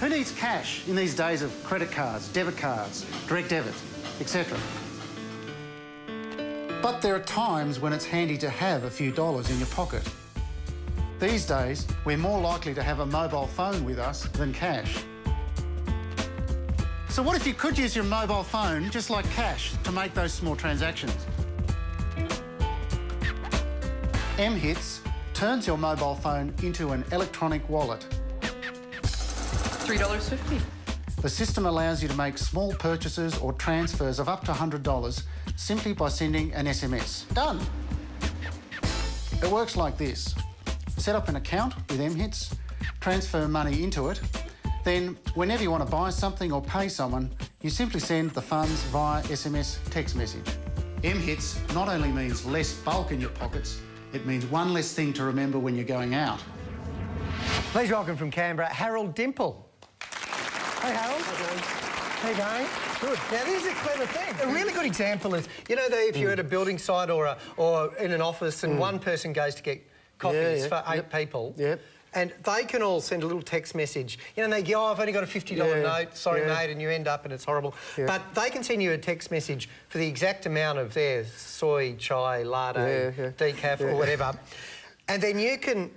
Who needs cash in these days of credit cards, debit cards, direct debit, etc.? But there are times when it's handy to have a few dollars in your pocket. These days, we're more likely to have a mobile phone with us than cash. So what if you could use your mobile phone just like cash to make those small transactions? mHITs turns your mobile phone into an electronic wallet. $3.50. The system allows you to make small purchases or transfers of up to $100 simply by sending an SMS. Done. It works like this. Set up an account with mHITs, transfer money into it, then whenever you want to buy something or pay someone, you simply send the funds via SMS text message. mHITs not only means less bulk in your pockets, it means one less thing to remember when you're going out. Please welcome from Canberra, Harold Dimple. Hey, Harold. How you going? Good. Now, this is a clever thing. A really good example is, you know, if you're at a building site or in an office and one person goes to get coffees for 8 people, and they can all send a little text message. You know, and they go, oh, I've only got a $50 note, sorry, mate, and you end up and it's horrible. But they can send you a text message for the exact amount of their soy, chai, latte, decaf or whatever. And then you can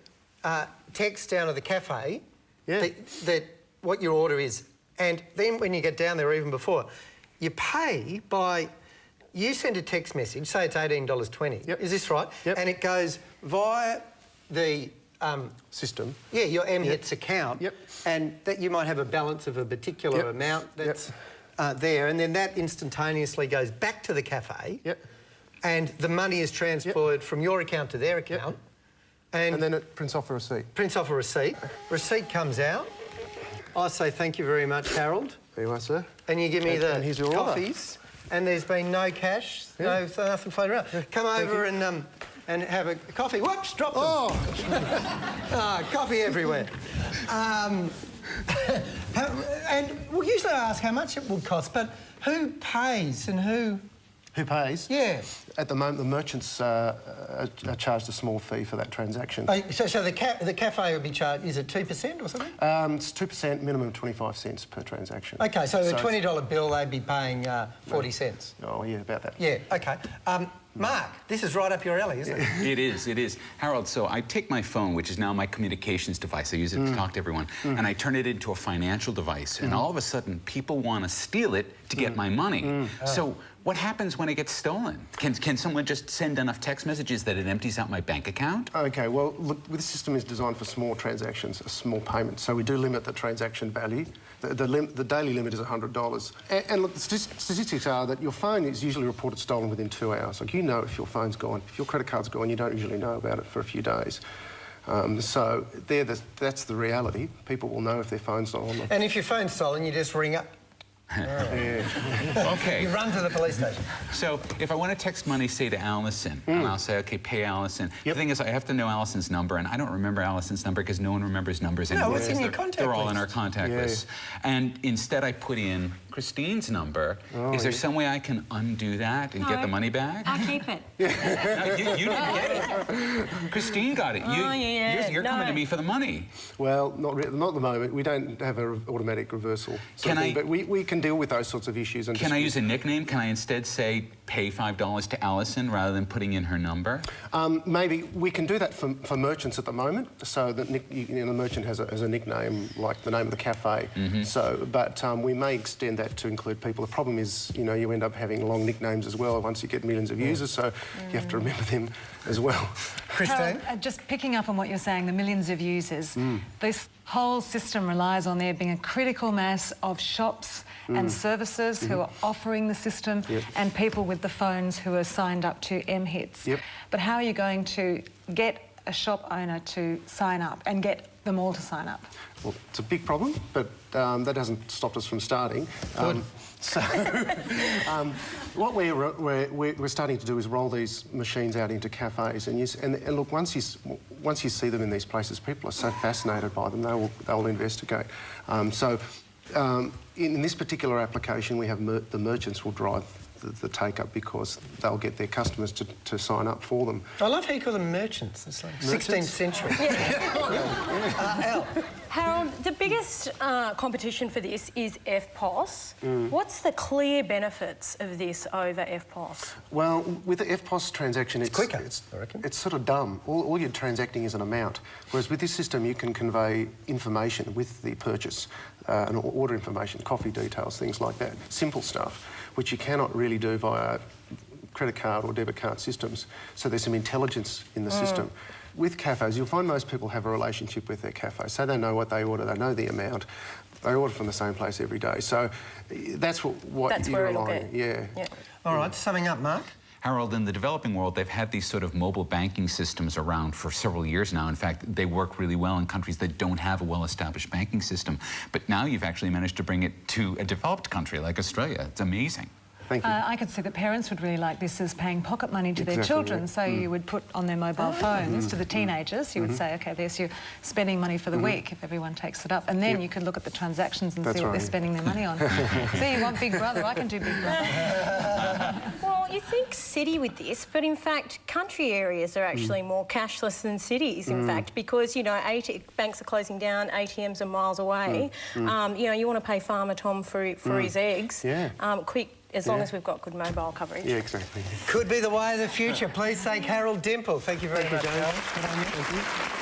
text down to the cafe that what your order is. And then when you get down there, or even before, you pay by... You send a text message, say it's $18.20. Is this right? And it goes via the... system. Yeah, your mHITs account. And that you might have a balance of a particular amount that's there, and then that instantaneously goes back to the cafe. And the money is transferred from your account to their account. And then it prints off a receipt. Prints off a receipt. Receipt comes out. I say thank you very much, Harold. There you are, sir. And you give me the here's your coffees. And there's been no cash, nothing floating around. Come over and have a coffee. Whoops, drop them. Oh, coffee everywhere. And we usually ask how much it would cost, but who pays and who... Who pays? Yeah. At the moment, the merchants are charged a small fee for that transaction. So the cafe would be charged, is it 2% or something? It's 2%, minimum 25 cents per transaction. OK, so a $20 bill, they'd be paying 40 cents. Oh, yeah, about that. Yeah, OK. Mark, this is right up your alley, isn't it? It is, it is. Harold, so I take my phone, which is now my communications device. I use it to talk to everyone, and I turn it into a financial device. And all of a sudden, people want to steal it to get my money. So what happens when it gets stolen? Can someone just send enough text messages that it empties out my bank account? OK, well, look, this system is designed for small transactions, a small payment. So we do limit the transaction value. The daily limit is $100. And look, the statistics are that your phone is usually reported stolen within 2 hours. Like, you know if your phone's gone. If your credit card's gone, you don't usually know about it for a few days. So that's the reality. People will know if their phone's not on them. And if your phone's stolen, you just ring up. OK. You run to the police station. So if I want to text money, say, to Alison, and I'll say, OK, pay Alison. The thing is, I have to know Alison's number, and I don't remember Alison's number because no one remembers numbers anymore. No, what's in your contact They're all list? in our contact list. And instead, I put in Christine's number. Is there some way I can undo that and get the money back? I'll keep it. No, you didn't get it. Christine got it. You're coming to me for the money. Well, not at the moment. We don't have an automatic reversal. But we can deal with those sorts of issues. And can I use a nickname? Can I instead say pay $5 to Alison rather than putting in her number? Maybe we can do that for merchants at the moment. So that the merchant has a nickname like the name of the cafe. But we may extend that to include people. The problem is, you know, you end up having long nicknames as well once you get millions of users. So you have to remember them as well. Christine? Just picking up on what you're saying, the millions of users, this whole system relies on there being a critical mass of shops and services who are offering the system and people with the phones who are signed up to mHITs. But how are you going to get a shop owner to sign up and get them all to sign up? Well, it's a big problem, but that hasn't stopped us from starting. So what we're starting to do is roll these machines out into cafes, and look, once you see them in these places, people are so fascinated by them, they will investigate. In this particular application, we have the merchants will drive the take-up because they'll get their customers to sign up for them. I love how you call them merchants. It's like 16th century. Al? Harold, the biggest competition for this is FPOS. What's the clear benefits of this over FPOS? Well, with the FPOS transaction, it's quicker, I reckon. It's sort of dumb. All you're transacting is an amount, whereas with this system you can convey information with the purchase, and order information, coffee details, things like that. Simple stuff, which you cannot really do via credit card or debit card systems. So there's some intelligence in the system. With cafes, you'll find most people have a relationship with their cafe, so they know what they order, they know the amount. They order from the same place every day. So that's what That's you're where it'll relying on. get. All right, summing up, Mark. Harold, in the developing world, they've had these sort of mobile banking systems around for several years now. In fact, they work really well in countries that don't have a well-established banking system. But now you've actually managed to bring it to a developed country like Australia. It's amazing. Thank you. I could see that parents would really like this as paying pocket money to their Exactly, children. yeah. So you would put on their mobile phones to the teenagers, you would say, OK, there's your spending money for the week if everyone takes it up. And then you could look at the transactions and see what they're spending their money on. See, you want Big Brother, I can do Big Brother. Well, you think city with this, but in fact, country areas are actually more cashless than cities, in fact, because, you know, banks are closing down, ATMs are miles away. You know, you want to pay Farmer Tom for his eggs. Quick, as long as we've got good mobile coverage. Yeah, exactly. Could be the way of the future. Please thank Harold Dimple. Thank you very much, James. Harold.